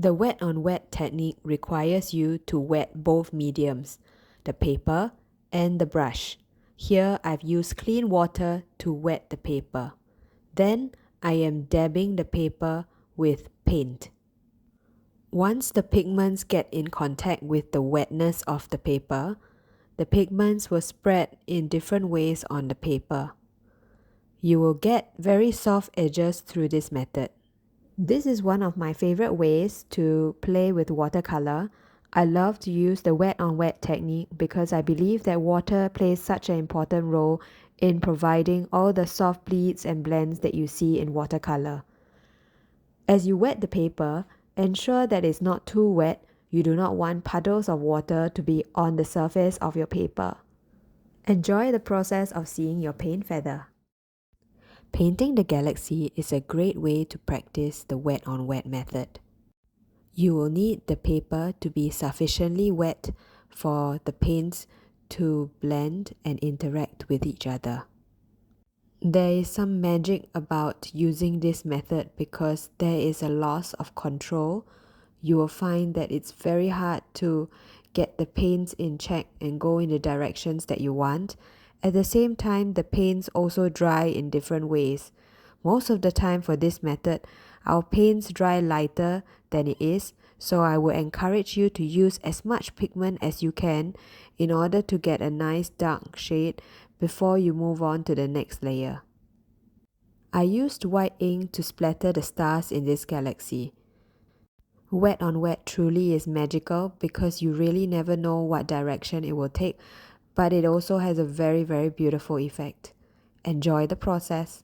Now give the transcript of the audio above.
The wet on wet technique requires you to wet both mediums, the paper and the brush. Here I've used clean water to wet the paper. Then I am dabbing the paper with paint. Once the pigments get in contact with the wetness of the paper, the pigments will spread in different ways on the paper. You will get very soft edges through this method. This is one of my favorite ways to play with watercolor. I love to use the wet on wet technique because I believe that water plays such an important role in providing all the soft bleeds and blends that you see in watercolor. As you wet the paper, ensure that it's not too wet. You do not want puddles of water to be on the surface of your paper. Enjoy the process of seeing your paint feather. Painting the galaxy is a great way to practice the wet on wet method. You will need the paper to be sufficiently wet for the paints to blend and interact with each other. There is some magic about using this method because there is a loss of control. You will find that it's very hard to get the paints in check and go in the directions that you want. At the same time, the paints also dry in different ways. Most of the time for this method, our paints dry lighter than it is, so I would encourage you to use as much pigment as you can in order to get a nice dark shade before you move on to the next layer. I used white ink to splatter the stars in this galaxy. Wet on wet truly is magical because you really never know what direction it will take, but it also has a very, very beautiful effect. Enjoy the process.